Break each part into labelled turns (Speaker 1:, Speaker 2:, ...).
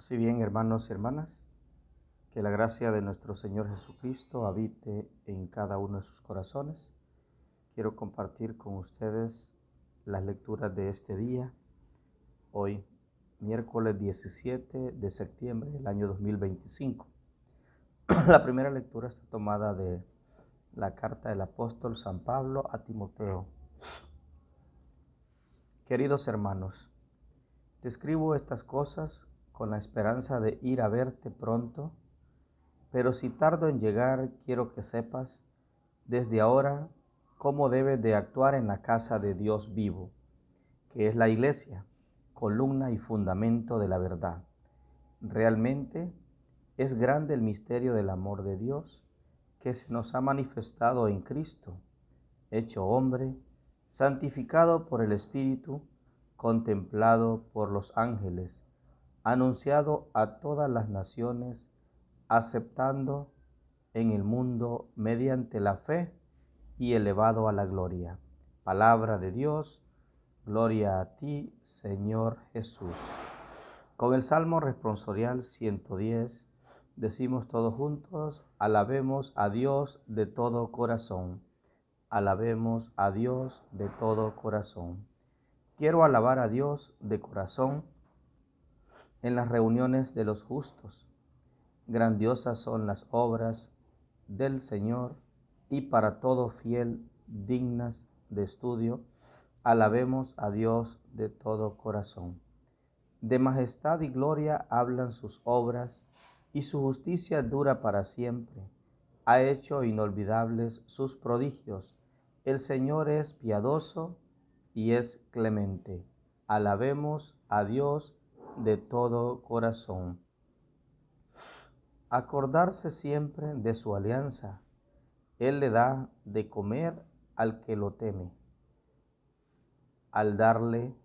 Speaker 1: Así bien, hermanos y hermanas, que la gracia de nuestro Señor Jesucristo habite en cada uno de sus corazones. Quiero compartir con ustedes las lecturas de este día, hoy, miércoles 17 de septiembre del año 2025. La primera lectura está tomada de la carta del apóstol San Pablo a Timoteo. Queridos hermanos, te escribo estas cosas con la esperanza de ir a verte pronto, pero si tardo en llegar, quiero que sepas desde ahora cómo debes de actuar en la casa de Dios vivo, que es la iglesia, columna y fundamento de la verdad. Realmente es grande el misterio del amor de Dios que se nos ha manifestado en Cristo, hecho hombre, santificado por el Espíritu, contemplado por los ángeles, anunciado a todas las naciones, aceptando en el mundo mediante la fe y elevado a la gloria. Palabra de Dios, gloria a ti, Señor Jesús. Con el Salmo responsorial 110 decimos todos juntos: alabemos a Dios de todo corazón. Alabemos a Dios de todo corazón. Quiero alabar a Dios de corazón en las reuniones de los justos. Grandiosas son las obras del Señor y para todo fiel dignas de estudio. Alabemos a Dios de todo corazón. De majestad y gloria hablan sus obras, y su justicia dura para siempre. Ha hecho inolvidables sus prodigios. El Señor es piadoso y es clemente. Alabemos a Dios de todo corazón. Acordarse siempre de su alianza. Él le da de comer al que lo teme, al darle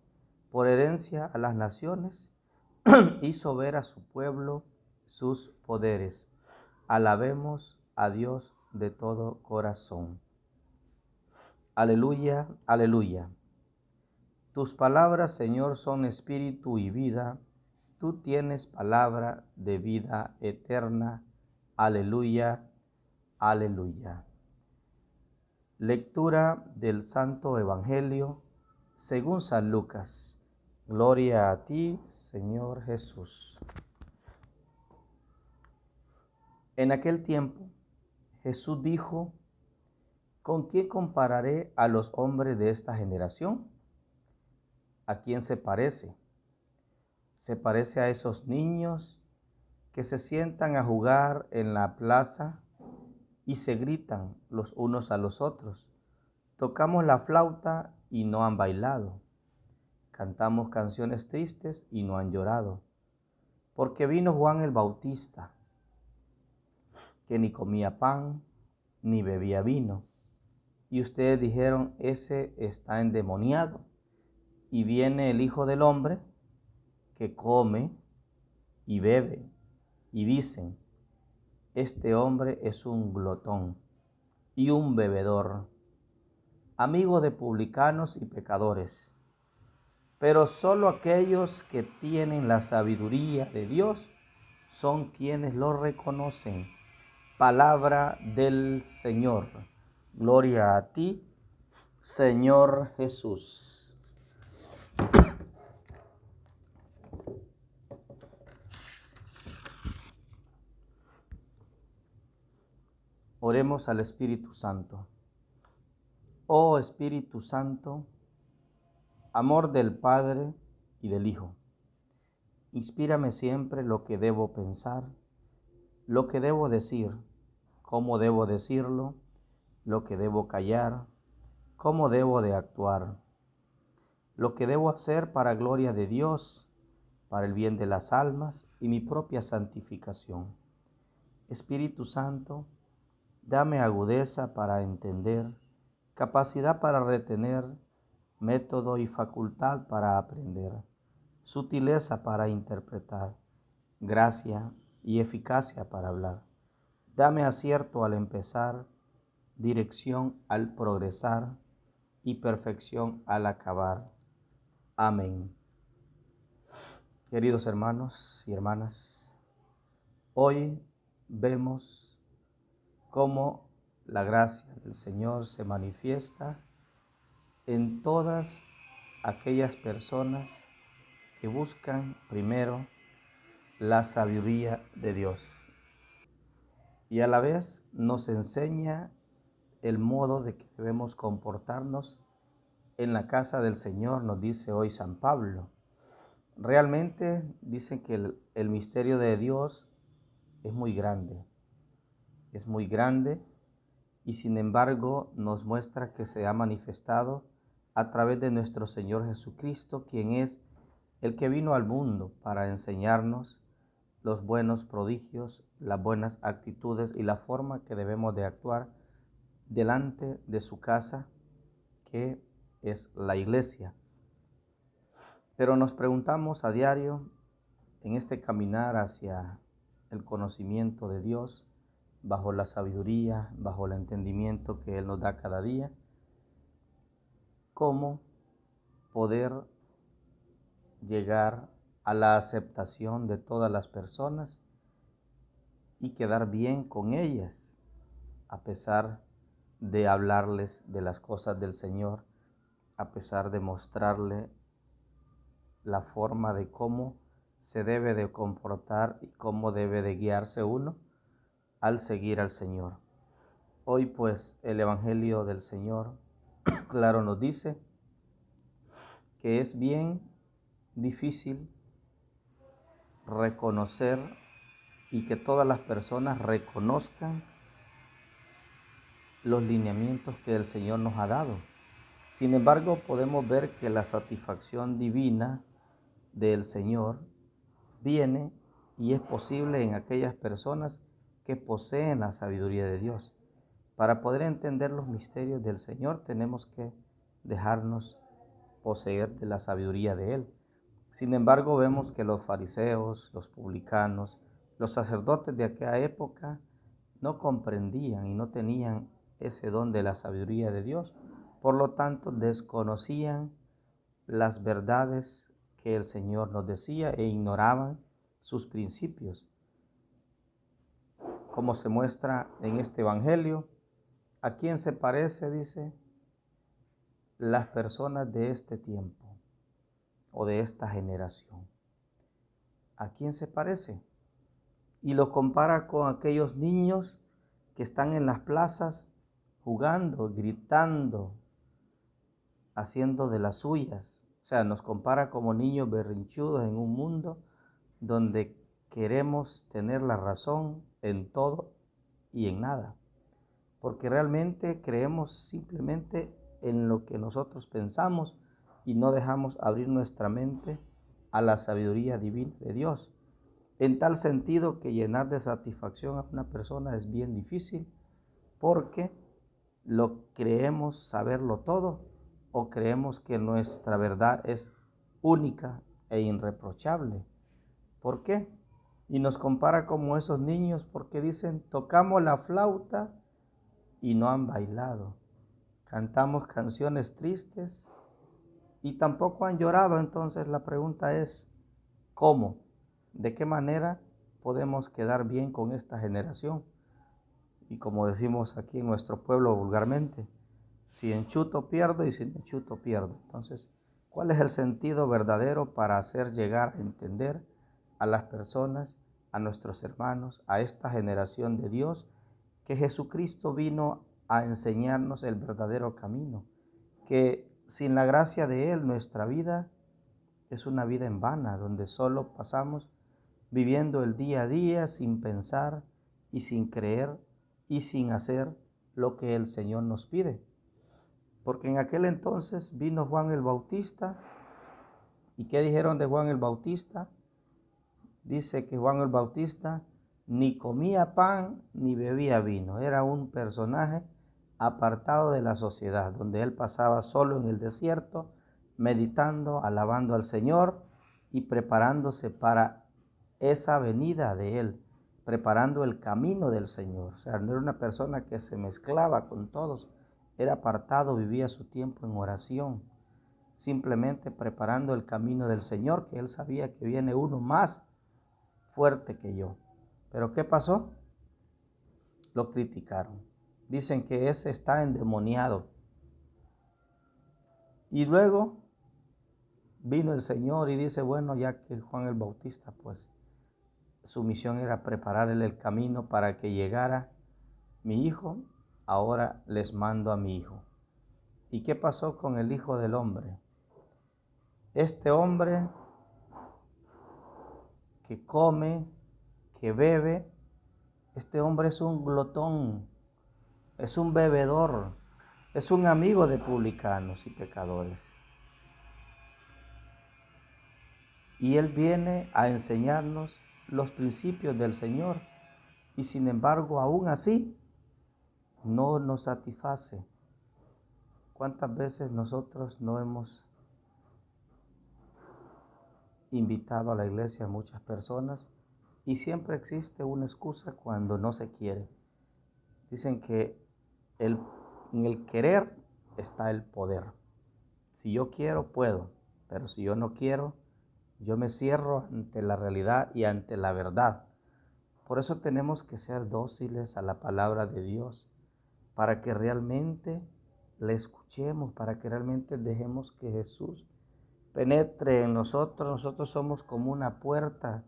Speaker 1: por herencia a las naciones, hizo ver a su pueblo sus poderes. Alabemos a Dios de todo corazón. Aleluya, aleluya. Tus palabras, Señor, son espíritu y vida. Tú tienes palabra de vida eterna. Aleluya, aleluya. Lectura del Santo Evangelio según San Lucas. Gloria a ti, Señor Jesús. En aquel tiempo, Jesús dijo: ¿con quién compararé a los hombres de esta generación? ¿A quién se parece? Se parece a esos niños que se sientan a jugar en la plaza y se gritan los unos a los otros: tocamos la flauta y no han bailado. Cantamos canciones tristes y no han llorado. Porque vino Juan el Bautista, que ni comía pan ni bebía vino. Y ustedes dijeron: ese está endemoniado. Y viene el Hijo del Hombre, que come y bebe. Y dicen: este hombre es un glotón y un bebedor, amigo de publicanos y pecadores. Pero solo aquellos que tienen la sabiduría de Dios son quienes lo reconocen. Palabra del Señor. Gloria a ti, Señor Jesús. Oremos al Espíritu Santo. Oh Espíritu Santo, amor del Padre y del Hijo, inspírame siempre lo que debo pensar, lo que debo decir, cómo debo decirlo, lo que debo callar, cómo debo de actuar, lo que debo hacer para gloria de Dios, para el bien de las almas y mi propia santificación. Espíritu Santo, dame agudeza para entender, capacidad para retener, método y facultad para aprender, sutileza para interpretar, gracia y eficacia para hablar. Dame acierto al empezar, dirección al progresar y perfección al acabar. Amén. Queridos hermanos y hermanas, hoy vemos cómo la gracia del Señor se manifiesta en todas aquellas personas que buscan primero la sabiduría de Dios. Y a la vez nos enseña el modo de que debemos comportarnos en la casa del Señor, nos dice hoy San Pablo. Realmente dicen que el misterio de Dios es muy grande y sin embargo nos muestra que se ha manifestado a través de nuestro Señor Jesucristo, quien es el que vino al mundo para enseñarnos los buenos prodigios, las buenas actitudes y la forma que debemos de actuar delante de su casa, que es la iglesia. Pero nos preguntamos a diario en este caminar hacia el conocimiento de Dios, bajo la sabiduría, bajo el entendimiento que Él nos da cada día, cómo poder llegar a la aceptación de todas las personas y quedar bien con ellas, a pesar de hablarles de las cosas del Señor, a pesar de mostrarle la forma de cómo se debe de comportar y cómo debe de guiarse uno al seguir al Señor. Hoy pues el Evangelio del Señor, claro, nos dice que es bien difícil reconocer y que todas las personas reconozcan los lineamientos que el Señor nos ha dado. Sin embargo, podemos ver que la satisfacción divina del Señor viene y es posible en aquellas personas que poseen la sabiduría de Dios. Para poder entender los misterios del Señor tenemos que dejarnos poseer de la sabiduría de Él. Sin embargo, vemos que los fariseos, los publicanos, los sacerdotes de aquella época no comprendían y no tenían ese don de la sabiduría de Dios. Por lo tanto, desconocían las verdades que el Señor nos decía e ignoraban sus principios. Como se muestra en este Evangelio, ¿a quién se parece? Dice, las personas de este tiempo o de esta generación. ¿A quién se parece? Y lo compara con aquellos niños que están en las plazas jugando, gritando, haciendo de las suyas. O sea, nos compara como niños berrinchudos en un mundo donde queremos tener la razón en todo y en nada. Porque realmente creemos simplemente en lo que nosotros pensamos y no dejamos abrir nuestra mente a la sabiduría divina de Dios. En tal sentido que llenar de satisfacción a una persona es bien difícil porque lo creemos saberlo todo o creemos que nuestra verdad es única e irreprochable. ¿Por qué? Y nos compara como esos niños porque dicen, tocamos la flauta y no han bailado. Cantamos canciones tristes y tampoco han llorado. Entonces la pregunta es, ¿cómo? ¿De qué manera podemos quedar bien con esta generación? Y como decimos aquí en nuestro pueblo vulgarmente, si enchuto pierdo y si enchuto pierdo. Entonces, ¿cuál es el sentido verdadero para hacer llegar a entender a las personas, a nuestros hermanos, a esta generación de Dios, que Jesucristo vino a enseñarnos el verdadero camino? Que sin la gracia de Él nuestra vida es una vida en vana, donde solo pasamos viviendo el día a día sin pensar y sin creer y sin hacer lo que el Señor nos pide. Porque en aquel entonces vino Juan el Bautista. ¿Y qué dijeron de Juan el Bautista? Dice que Juan el Bautista ni comía pan ni bebía vino. Era un personaje apartado de la sociedad, donde él pasaba solo en el desierto, meditando, alabando al Señor y preparándose para esa venida de él, preparando el camino del Señor. O sea, no era una persona que se mezclaba con todos, era apartado, vivía su tiempo en oración. simplemente preparando el camino del Señor, que él sabía que viene uno más fuerte que yo. Pero ¿qué pasó? Lo criticaron. Dicen que ese está endemoniado. Y luego vino el Señor y dice, bueno, ya que Juan el Bautista, pues su misión era prepararle el camino para que llegara mi hijo, ahora les mando a mi hijo. ¿Y qué pasó con el Hijo del Hombre? Este hombre que come, que bebe, este hombre es un glotón, es un bebedor, es un amigo de publicanos y pecadores. Y él viene a enseñarnos los principios del Señor. Y sin embargo, aún así, no nos satisface. ¿Cuántas veces nosotros no hemos invitado a la iglesia a muchas personas y siempre existe una excusa cuando no se quiere? Dicen que en el querer está el poder. Si yo quiero, puedo, pero si yo no quiero, yo me cierro ante la realidad y ante la verdad. Por eso tenemos que ser dóciles a la palabra de Dios, para que realmente le escuchemos, para que realmente dejemos que Jesús penetre en nosotros. Nosotros somos como una puerta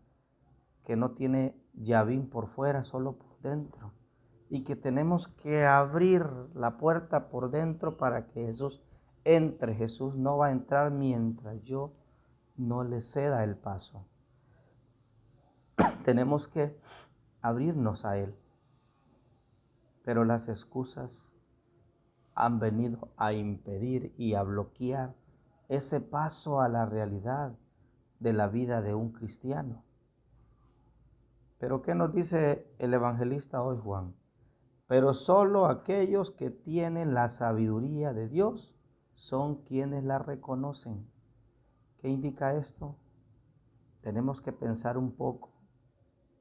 Speaker 1: que no tiene llavín por fuera, solo por dentro. Y que tenemos que abrir la puerta por dentro para que Jesús entre. Jesús no va a entrar mientras yo no le ceda el paso. Tenemos que abrirnos a Él. Pero las excusas han venido a impedir y a bloquear ese paso a la realidad de la vida de un cristiano. Pero ¿qué nos dice el evangelista hoy, Juan? Pero solo aquellos que tienen la sabiduría de Dios son quienes la reconocen. ¿Qué indica esto? Tenemos que pensar un poco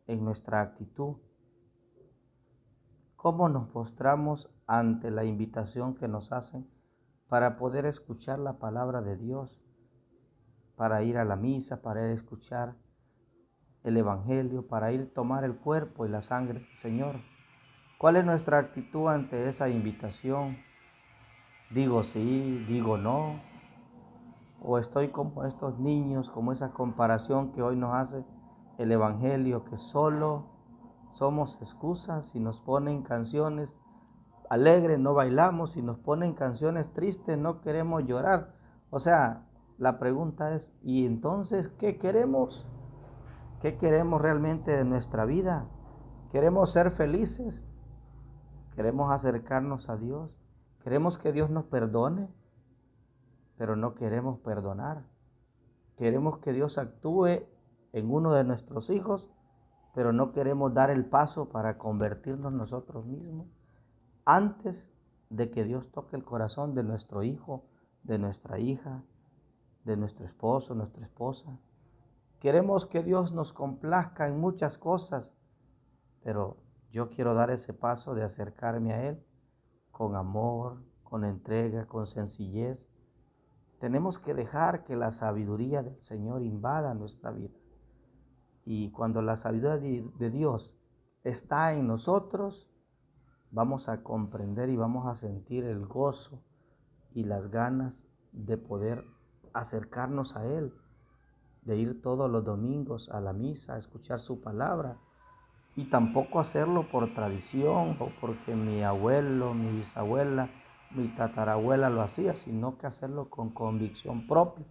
Speaker 1: en nuestra actitud. ¿Cómo nos postramos ante la invitación que nos hacen para poder escuchar la palabra de Dios, para ir a la misa, para ir a escuchar el evangelio, para ir a tomar el cuerpo y la sangre del Señor? ¿Cuál es nuestra actitud ante esa invitación? ¿Digo sí, digo no? ¿O estoy como estos niños, como esa comparación que hoy nos hace el evangelio, que solo somos excusas y nos ponen canciones alegres, no bailamos, y nos ponen canciones tristes, no queremos llorar? O sea, la pregunta es, ¿y entonces qué queremos? ¿Qué queremos realmente de nuestra vida? ¿Queremos ser felices? ¿Queremos acercarnos a Dios? ¿Queremos que Dios nos perdone? Pero no queremos perdonar. Queremos que Dios actúe en uno de nuestros hijos, pero no queremos dar el paso para convertirnos nosotros mismos antes de que Dios toque el corazón de nuestro hijo, de nuestra hija, de nuestro esposo, nuestra esposa. Queremos que Dios nos complazca en muchas cosas, pero yo quiero dar ese paso de acercarme a Él con amor, con entrega, con sencillez. Tenemos que dejar que la sabiduría del Señor invada nuestra vida. Y cuando la sabiduría de Dios está en nosotros, vamos a comprender y vamos a sentir el gozo y las ganas de poder acercarnos a Él, de ir todos los domingos a la misa, a escuchar su palabra, y tampoco hacerlo por tradición o porque mi abuelo, mi bisabuela, mi tatarabuela lo hacía, sino que hacerlo con convicción propia,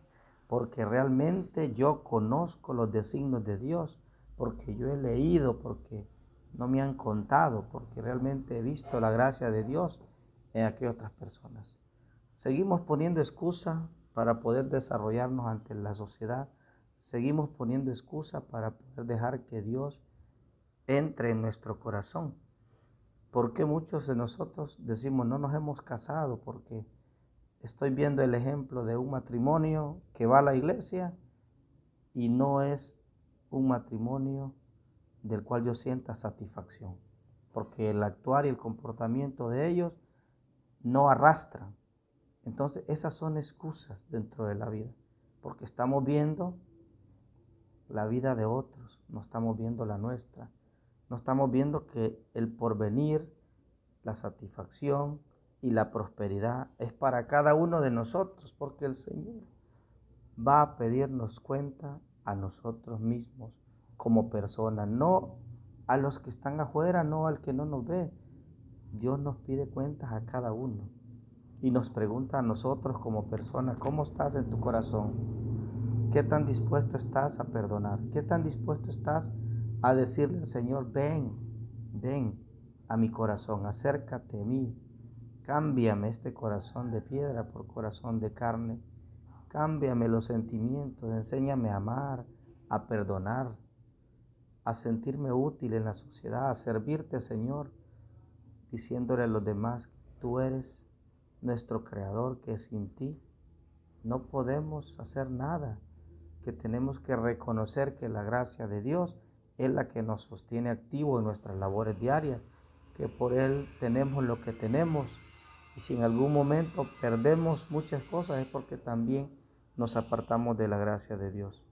Speaker 1: porque realmente yo conozco los designios de Dios, porque yo he leído, porque no me han contado, porque realmente he visto la gracia de Dios en aquellas otras personas. Seguimos poniendo excusa para poder desarrollarnos ante la sociedad, seguimos poniendo excusa para poder dejar que Dios entre en nuestro corazón. Porque muchos de nosotros decimos no nos hemos casado? Porque estoy viendo el ejemplo de un matrimonio que va a la iglesia y no es un matrimonio del cual yo sienta satisfacción, porque el actuar y el comportamiento de ellos no arrastran. Entonces esas son excusas dentro de la vida, porque estamos viendo la vida de otros, no estamos viendo la nuestra. No estamos viendo que el porvenir, la satisfacción y la prosperidad es para cada uno de nosotros, porque el Señor va a pedirnos cuenta a nosotros mismos como personas, no a los que están afuera, no al que no nos ve. Dios nos pide cuentas a cada uno y nos pregunta a nosotros como personas, ¿cómo estás en tu corazón? ¿Qué tan dispuesto estás a perdonar? ¿Qué tan dispuesto estás a decirle al Señor, ven, ven a mi corazón, acércate a mí, cámbiame este corazón de piedra por corazón de carne, cámbiame los sentimientos, enséñame a amar, a perdonar, a sentirme útil en la sociedad, a servirte, Señor, diciéndole a los demás, tú eres nuestro creador, que sin ti no podemos hacer nada, que tenemos que reconocer que la gracia de Dios es la que nos sostiene activos en nuestras labores diarias, que por Él tenemos lo que tenemos, y si en algún momento perdemos muchas cosas es porque también nos apartamos de la gracia de Dios.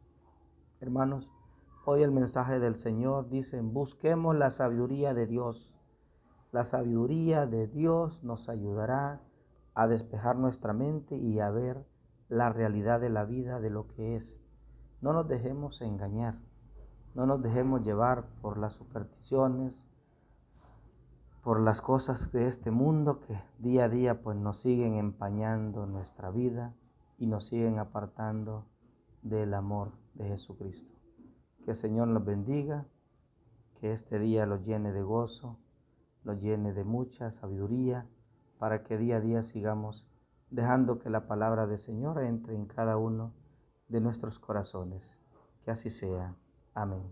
Speaker 1: Hermanos, hoy el mensaje del Señor dice, busquemos la sabiduría de Dios. La sabiduría de Dios nos ayudará a despejar nuestra mente y a ver la realidad de la vida, de lo que es. No nos dejemos engañar, no nos dejemos llevar por las supersticiones, por las cosas de este mundo que día a día pues nos siguen empañando nuestra vida y nos siguen apartando del amor de Jesucristo. Que el Señor nos bendiga, que este día los llene de gozo, los llene de mucha sabiduría, para que día a día sigamos dejando que la palabra del Señor entre en cada uno de nuestros corazones. Que así sea. Amén.